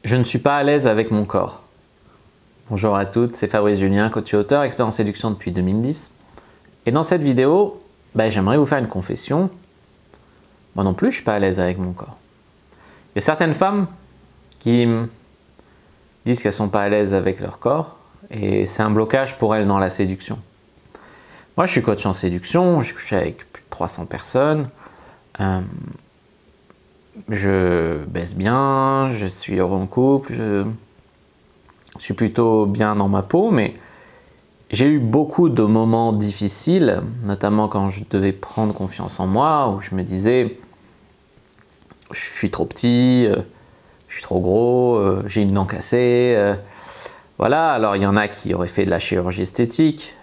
Je ne suis pas à l'aise avec mon corps. Bonjour à toutes, c'est Fabrice Julien, coach et auteur, expert en séduction depuis 2010. Et dans cette vidéo, j'aimerais vous faire une confession. Moi non plus, je ne suis pas à l'aise avec mon corps. Il y a certaines femmes qui disent qu'elles ne sont pas à l'aise avec leur corps et c'est un blocage pour elles dans la séduction. Moi, je suis coach en séduction, je couche avec plus de 300 personnes. Je baisse bien, je suis heureux en couple, je suis plutôt bien dans ma peau, mais j'ai eu beaucoup de moments difficiles, notamment quand je devais prendre confiance en moi, où je me disais je suis trop petit, je suis trop gros, j'ai une dent cassée. Voilà, alors il y en a qui auraient fait de la chirurgie esthétique,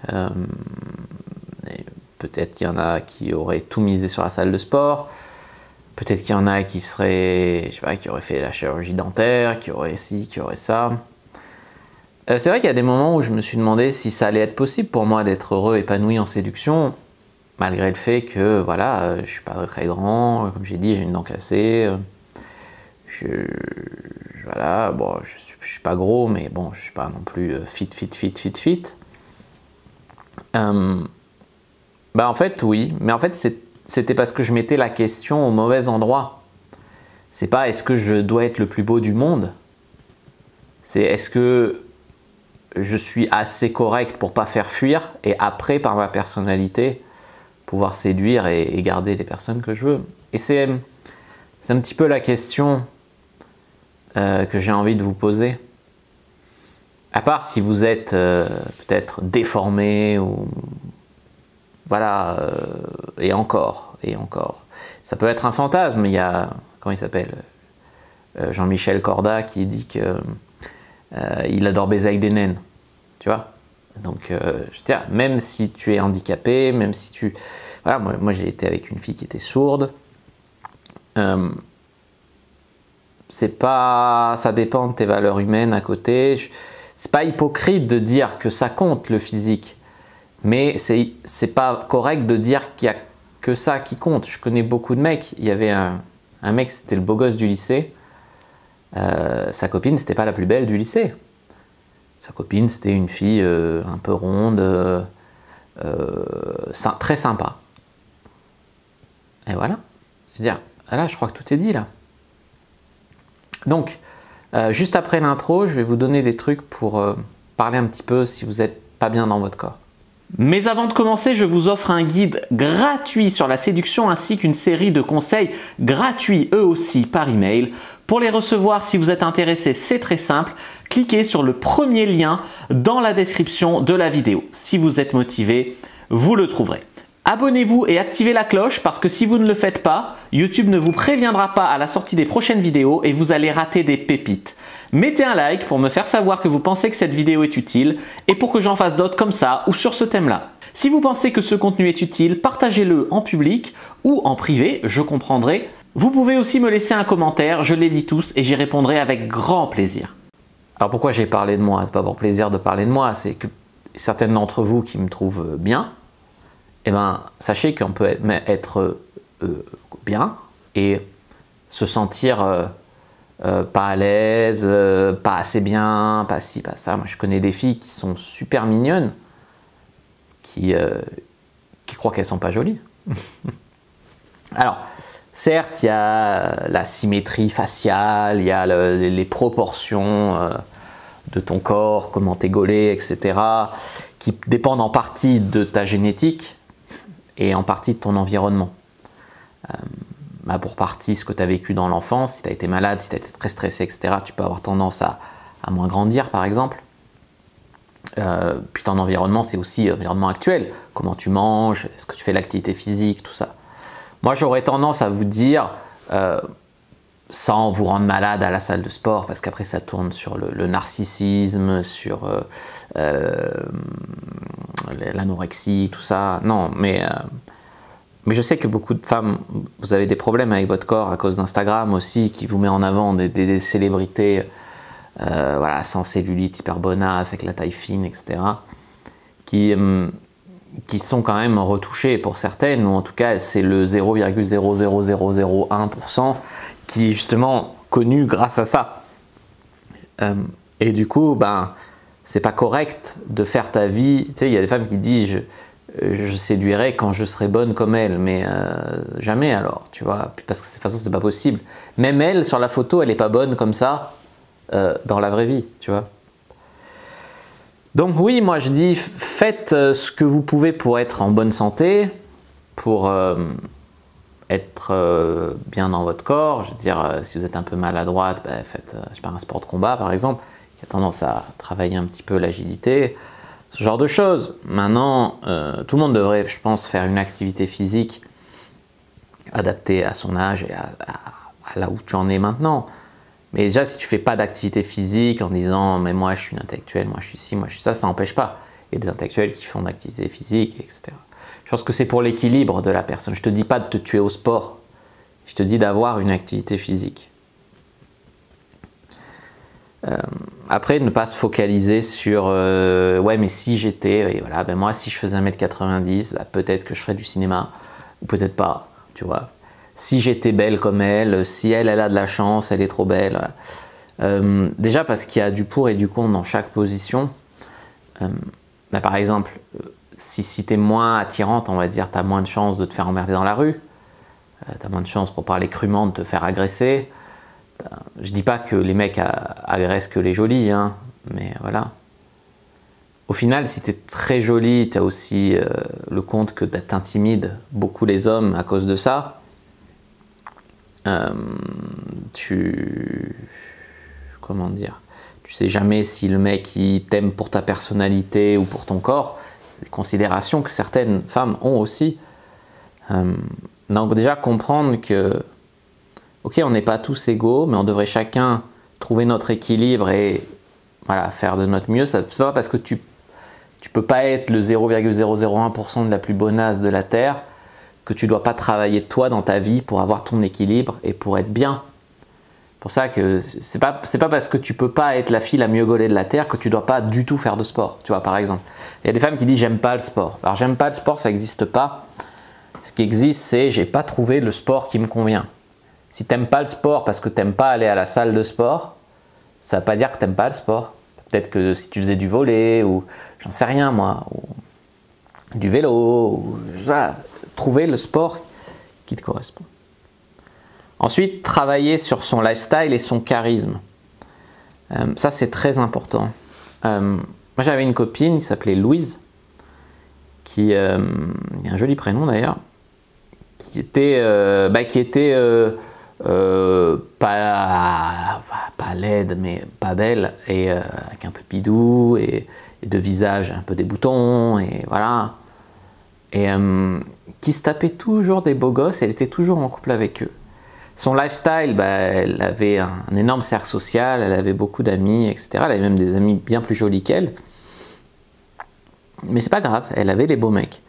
peut-être qu'il y en a qui auraient tout misé sur la salle de sport. Peut-être qu'il y en a qui seraient, je sais pas, qui auraient fait la chirurgie dentaire, qui auraient ci, qui auraient ça. C'est vrai qu'il y a des moments où je me suis demandé si ça allait être possible pour moi d'être heureux, épanoui en séduction, malgré le fait que, voilà, je suis pas très grand, comme j'ai dit, j'ai une dent cassée. Voilà, bon, je suis pas gros, mais bon, je suis pas non plus fit. En fait, oui, mais en fait, c'était parce que je mettais la question au mauvais endroit. C'est pas est-ce que je dois être le plus beau du monde, c'est est-ce que je suis assez correct pour pas faire fuir et après par ma personnalité pouvoir séduire et garder les personnes que je veux. Et c'est un petit peu la question que j'ai envie de vous poser. À part si vous êtes peut-être déformé ou voilà, et encore. Ça peut être un fantasme. Il y a, comment il s'appelle, Jean-Michel Corda qui dit qu'il adore baiser avec des naines. Tu vois? Donc, je veux dire, même si tu es handicapé, même si tu... Voilà, moi j'ai été avec une fille qui était sourde. C'est pas... Ça dépend de tes valeurs humaines à côté. C'est pas hypocrite de dire que ça compte, le physique. Mais c'est pas correct de dire qu'il n'y a que ça qui compte. Je connais beaucoup de mecs. Il y avait un mec, c'était le beau gosse du lycée. Sa copine, c'était pas la plus belle du lycée. Sa copine, c'était une fille un peu ronde, très sympa. Et voilà. Je veux dire, là, je crois que tout est dit là. Donc, juste après l'intro, je vais vous donner des trucs pour parler un petit peu si vous n'êtes pas bien dans votre corps. Mais avant de commencer, je vous offre un guide gratuit sur la séduction ainsi qu'une série de conseils gratuits eux aussi par email. Pour les recevoir, si vous êtes intéressé, c'est très simple. Cliquez sur le premier lien dans la description de la vidéo. Si vous êtes motivé, vous le trouverez. Abonnez-vous et activez la cloche parce que si vous ne le faites pas, YouTube ne vous préviendra pas à la sortie des prochaines vidéos et vous allez rater des pépites. Mettez un like pour me faire savoir que vous pensez que cette vidéo est utile et pour que j'en fasse d'autres comme ça ou sur ce thème-là. Si vous pensez que ce contenu est utile, partagez-le en public ou en privé, je comprendrai. Vous pouvez aussi me laisser un commentaire, je les lis tous et j'y répondrai avec grand plaisir. Alors pourquoi j'ai parlé de moi? C'est pas pour plaisir de parler de moi, c'est que certaines d'entre vous qui me trouvent bien, sachez qu'on peut être bien et se sentir pas à l'aise, pas assez bien, pas ci, pas ça. Moi, je connais des filles qui sont super mignonnes, qui croient qu'elles sont pas jolies. Alors, certes, il y a la symétrie faciale, il y a les proportions de ton corps, comment t'es gaulé, etc., qui dépendent en partie de ta génétique et en partie de ton environnement. Pour partie, ce que tu as vécu dans l'enfance, si tu as été malade, si tu as été très stressé, etc., tu peux avoir tendance à moins grandir, par exemple. Puis ton environnement, c'est aussi l'environnement actuel. Comment tu manges, est-ce que tu fais l'activité physique, tout ça. Moi, j'aurais tendance à vous dire, sans vous rendre malade à la salle de sport, parce qu'après ça tourne sur le narcissisme, sur l'anorexie, tout ça. Non, mais je sais que beaucoup de femmes, vous avez des problèmes avec votre corps à cause d'Instagram aussi, qui vous met en avant des célébrités voilà, sans cellulite, hyper bonasses, avec la taille fine, etc. Qui sont quand même retouchées pour certaines, ou en tout cas c'est le 0,00001% qui est justement connu grâce à ça. Et du coup, ben, c'est pas correct de faire ta vie. Tu sais, il y a des femmes qui disent je séduirai quand je serai bonne comme elle, mais jamais alors, tu vois, parce que de toute façon, c'est pas possible. Même elle, sur la photo, elle est pas bonne comme ça dans la vraie vie, tu vois. Donc oui, moi je dis, faites ce que vous pouvez pour être en bonne santé, pour être bien dans votre corps. Je veux dire, si vous êtes un peu maladroite, ben, faites je sais pas, un sport de combat par exemple, qui a tendance à travailler un petit peu l'agilité, ce genre de choses. Maintenant, tout le monde devrait, je pense, faire une activité physique adaptée à son âge et à là où tu en es maintenant. Mais déjà, si tu fais pas d'activité physique en disant « mais moi je suis une intellectuelle, moi je suis ci, moi je suis ça », ça n'empêche pas. Il y a des intellectuels qui font d'activité physique, etc. Je pense que c'est pour l'équilibre de la personne. Je te dis pas de te tuer au sport, je te dis d'avoir une activité physique. Après, ne pas se focaliser sur ouais, mais si j'étais, et voilà, ben moi si je faisais 1m90, bah, peut-être que je ferais du cinéma, ou peut-être pas, tu vois. Si j'étais belle comme elle, si elle a de la chance, elle est trop belle. Voilà. Déjà parce qu'il y a du pour et du contre dans chaque position. Bah, par exemple, si tu es moins attirante, on va dire, tu as moins de chances de te faire emmerder dans la rue, tu as moins de chances, pour parler crûment, de te faire agresser. Je dis pas que les mecs agressent que les jolis, hein, mais voilà. Au final, si tu es très jolie, tu as aussi le compte que tu intimides beaucoup les hommes à cause de ça. Comment dire, tu sais jamais si le mec il t'aime pour ta personnalité ou pour ton corps. C'est des considérations que certaines femmes ont aussi. Donc déjà comprendre que ok, on n'est pas tous égaux, mais on devrait chacun trouver notre équilibre et voilà, faire de notre mieux. C'est pas parce que tu peux pas être le 0,001% de la plus bonasse de la Terre que tu dois pas travailler toi dans ta vie pour avoir ton équilibre et pour être bien. C'est pour ça que c'est pas parce que tu peux pas être la fille la mieux gaulée de la Terre que tu dois pas du tout faire de sport, tu vois, par exemple. Il y a des femmes qui disent j'aime pas le sport. Alors j'aime pas le sport, ça n'existe pas. Ce qui existe, c'est j'ai pas trouvé le sport qui me convient. Si t'aimes pas le sport parce que t'aimes pas aller à la salle de sport, ça veut pas dire que t'aimes pas le sport. Peut-être que si tu faisais du volley ou j'en sais rien moi, ou du vélo, ou, voilà, trouver le sport qui te correspond. Ensuite, travailler sur son lifestyle et son charisme. Ça, c'est très important. Moi, j'avais une copine qui s'appelait Louise, qui a un joli prénom d'ailleurs, qui était pas laide, mais pas belle, et avec un peu de bidou, et de visage un peu des boutons, et voilà. Et qui se tapait toujours des beaux gosses, elle était toujours en couple avec eux. Son lifestyle, bah, elle avait un énorme cercle social, elle avait beaucoup d'amis, etc. Elle avait même des amis bien plus jolis qu'elle. Mais c'est pas grave, elle avait les beaux mecs.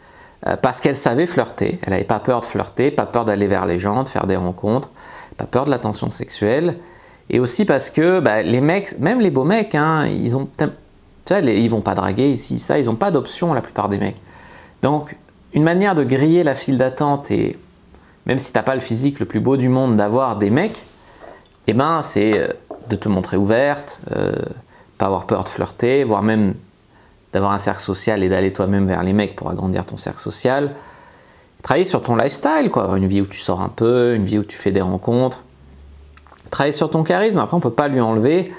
Parce qu'elle savait flirter, elle n'avait pas peur de flirter, pas peur d'aller vers les gens, de faire des rencontres, pas peur de l'attention sexuelle. Et aussi parce que bah, les mecs, même les beaux mecs, hein, ils vont pas draguer ici, ça, ils n'ont pas d'option la plupart des mecs. Donc, une manière de griller la file d'attente, et même si tu n'as pas le physique le plus beau du monde d'avoir des mecs, eh ben, c'est de te montrer ouverte, pas avoir peur de flirter, voire même d'avoir un cercle social et d'aller toi-même vers les mecs pour agrandir ton cercle social. Travailler sur ton lifestyle, quoi. Avoir une vie où tu sors un peu, une vie où tu fais des rencontres. Travailler sur ton charisme. Après, on ne peut pas lui enlever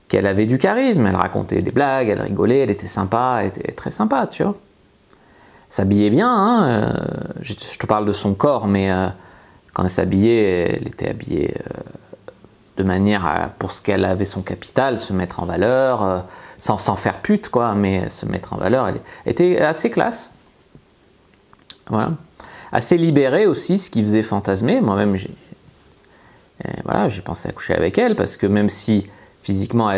qu'elle avait du charisme. Elle racontait des blagues, elle rigolait, elle était sympa, elle était très sympa, tu vois. S'habillait bien, hein. Je te parle de son corps, mais quand elle s'habillait, elle était habillée de manière à, pour ce qu'elle avait son capital, se mettre en valeur, sans faire pute, quoi, mais se mettre en valeur. Elle était assez classe. Voilà. Assez libérée aussi, ce qui faisait fantasmer. Moi-même, j'ai pensé à coucher avec elle, parce que même si physiquement,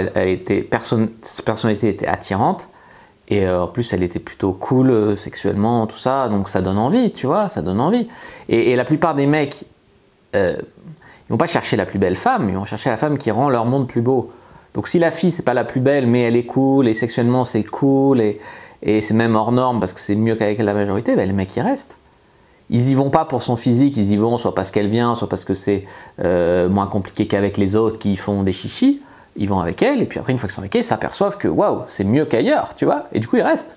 sa personnalité était attirante, et en plus, elle était plutôt cool sexuellement, tout ça, donc ça donne envie, tu vois, ça donne envie. Et la plupart des mecs, ils vont pas chercher la plus belle femme, ils vont chercher la femme qui rend leur monde plus beau. Donc si la fille, c'est pas la plus belle, mais elle est cool, et sexuellement c'est cool, et c'est même hors norme parce que c'est mieux qu'avec la majorité, ben les mecs y restent. Ils y vont pas pour son physique, ils y vont soit parce qu'elle vient, soit parce que c'est moins compliqué qu'avec les autres qui font des chichis. ils vont avec elle, et puis après, une fois qu'ils sont avec elle, ils s'aperçoivent que waouh, c'est mieux qu'ailleurs, tu vois, et du coup, ils restent.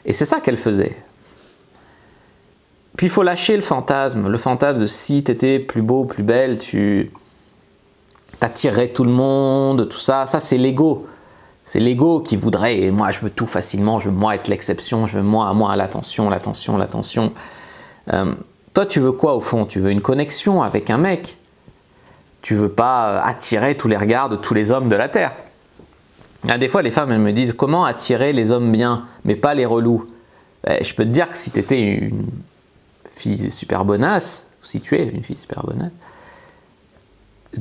Et c'est ça qu'elle faisait. Puis il faut lâcher le fantasme de si tu étais plus beau, plus belle, tu t'attirerais tout le monde, tout ça. Ça, c'est l'ego. C'est l'ego qui voudrait, et moi, je veux tout facilement, je veux moi être l'exception, je veux moi l'attention. Toi, tu veux quoi au fond? Tu veux une connexion avec un mec. Tu veux pas attirer tous les regards de tous les hommes de la Terre. Des fois, les femmes, elles me disent comment attirer les hommes bien, mais pas les relous. Je peux te dire que si tu étais une fille super bonasse, si tu es une fille super bonasse,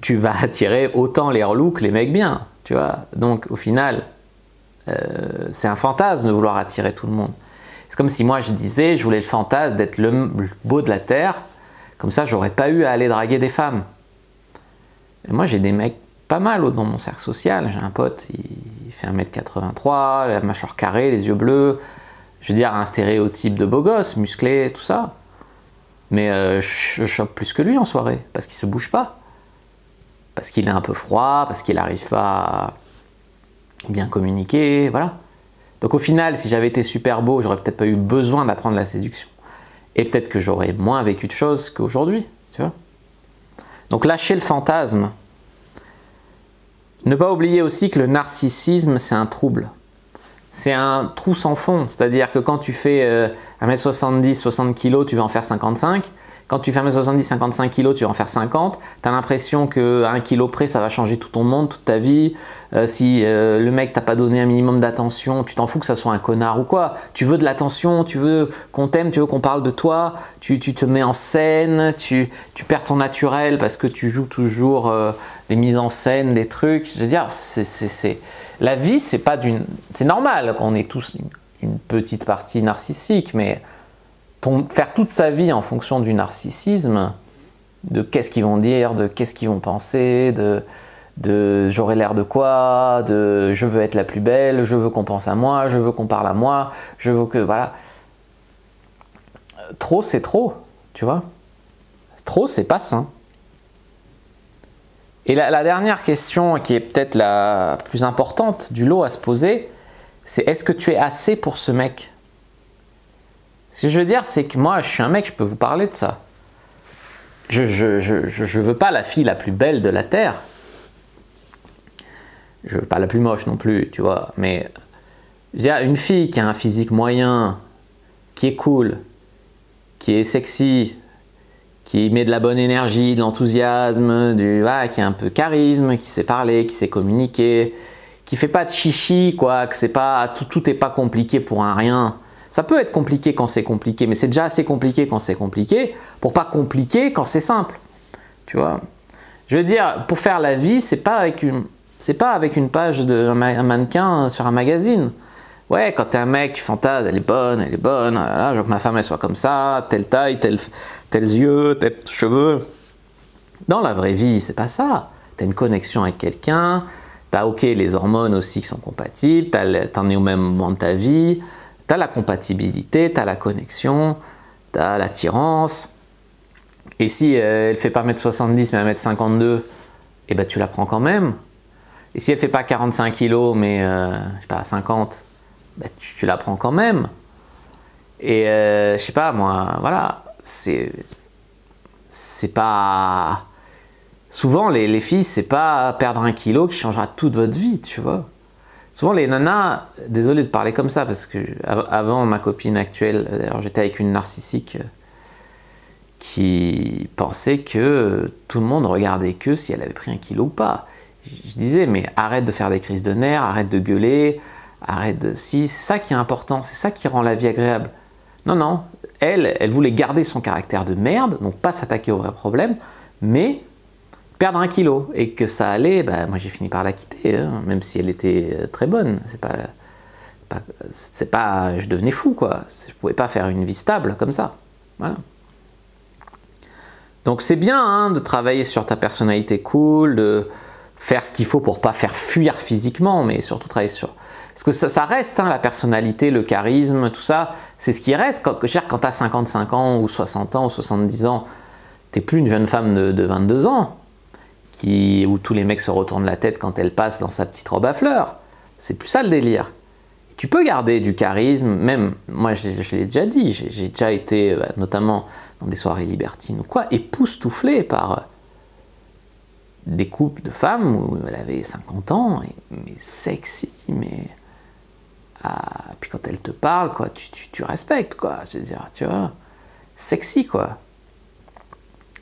tu vas attirer autant les relous que les mecs bien, tu vois. Donc au final, c'est un fantasme de vouloir attirer tout le monde. C'est comme si moi je disais, je voulais le fantasme d'être le beau de la Terre, comme ça j'aurais pas eu à aller draguer des femmes. Et moi j'ai des mecs pas mal dans mon cercle social, j'ai un pote, il fait 1m83, la mâchoire carrée, les yeux bleus, je veux dire un stéréotype de beau gosse, musclé, tout ça. Mais je chope plus que lui en soirée, parce qu'il se bouge pas. Parce qu'il est un peu froid, parce qu'il n'arrive pas à bien communiquer, voilà. Donc au final, si j'avais été super beau, j'aurais peut-être pas eu besoin d'apprendre la séduction. Et peut-être que j'aurais moins vécu de choses qu'aujourd'hui, tu vois. Donc lâcher le fantasme. Ne pas oublier aussi que le narcissisme, c'est un trouble. C'est un trou sans fond, c'est-à-dire que quand tu fais 1m70, 60 kg, tu vas en faire 55. Quand tu fais 1m70, 55 kg, tu vas en faire 50. Tu as l'impression qu'à 1 kg près, ça va changer tout ton monde, toute ta vie. Si le mec t'a pas donné un minimum d'attention, tu t'en fous que ça soit un connard ou quoi. Tu veux de l'attention, tu veux qu'on t'aime, tu veux qu'on parle de toi, tu te mets en scène, tu perds ton naturel parce que tu joues toujours des mises en scène, des trucs. Je veux dire, la vie, c'est pas c'est normal qu'on ait tous une petite partie narcissique, mais faire toute sa vie en fonction du narcissisme, de qu'est-ce qu'ils vont dire, de qu'est-ce qu'ils vont penser, de j'aurai l'air de quoi, de je veux être la plus belle, je veux qu'on pense à moi, je veux qu'on parle à moi, je veux que, voilà. Trop, c'est trop, tu vois. Trop, c'est pas sain. Et la dernière question, qui est peut-être la plus importante du lot à se poser, c'est est-ce que tu es assez pour ce mec? Ce que je veux dire, c'est que moi, je suis un mec, je peux vous parler de ça. Je veux pas la fille la plus belle de la Terre. Je veux pas la plus moche non plus, tu vois. Mais une fille qui a un physique moyen, qui est cool, qui est sexy, qui met de la bonne énergie, de l'enthousiasme, qui a un peu charisme, qui sait parler, qui sait communiquer, qui fait pas de chichi, quoi, que c'est pas tout est pas compliqué pour un rien. Ça peut être compliqué quand c'est compliqué, mais c'est déjà assez compliqué quand c'est compliqué, pour pas compliquer quand c'est simple. Tu vois. Je veux dire, pour faire la vie, c'est pas avec une page d'un mannequin sur un magazine. Ouais, quand t'es un mec, tu fantasmes, elle est bonne, voilà, je veux que ma femme elle soit comme ça, telle taille, tels yeux, tels cheveux. Dans la vraie vie, c'est pas ça. T'as une connexion avec quelqu'un, t'as les hormones aussi qui sont compatibles, t'en es au même moment de ta vie, t'as la compatibilité, t'as la connexion, t'as l'attirance. Et si elle fait pas 1m70 mais 1m52, eh ben tu la prends quand même. Et si elle fait pas 45 kg mais je sais pas, 50, ben tu la prends quand même. Et je sais pas moi, voilà, c'est pas... Souvent les filles, c'est pas perdre 1 kilo qui changera toute votre vie, tu vois. Souvent les nanas, désolé de parler comme ça parce que avant ma copine actuelle, d'ailleurs j'étais avec une narcissique qui pensait que tout le monde regardait que si elle avait pris 1 kilo ou pas. Je disais mais arrête de faire des crises de nerfs, arrête de gueuler, arrête de... Si, c'est ça qui est important, c'est ça qui rend la vie agréable. Non, elle voulait garder son caractère de merde, donc pas s'attaquer au vrai problème, mais perdre 1 kilo, et que ça allait, bah, moi j'ai fini par la quitter, hein, même si elle était très bonne. C'est pas, je devenais fou, quoi. Je pouvais pas faire une vie stable comme ça. Voilà. Donc c'est bien hein, de travailler sur ta personnalité cool, de faire ce qu'il faut pour pas faire fuir physiquement, mais surtout travailler sur... Parce que ça reste, hein, la personnalité, le charisme, tout ça, c'est ce qui reste. Quand tu as 55 ans, ou 60 ans, ou 70 ans, t'es plus une jeune femme de 22 ans, où tous les mecs se retournent la tête quand elle passe dans sa petite robe à fleurs. C'est plus ça le délire. Tu peux garder du charisme, même, moi je l'ai déjà dit, j'ai déjà été, notamment dans des soirées libertines ou quoi, époustouflé par des couples de femmes où elle avait 50 ans, mais sexy, mais... puis quand elle te parle, quoi, tu respectes, quoi, je veux dire, tu vois, sexy, quoi.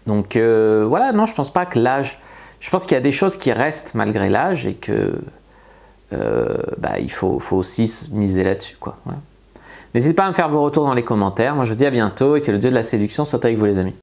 Donc voilà, non, je pense pas que l'âge... Je pense qu'il y a des choses qui restent malgré l'âge et que... il faut aussi miser là-dessus, quoi. Voilà. N'hésitez pas à me faire vos retours dans les commentaires. Moi, je vous dis à bientôt et que le dieu de la séduction soit avec vous, les amis.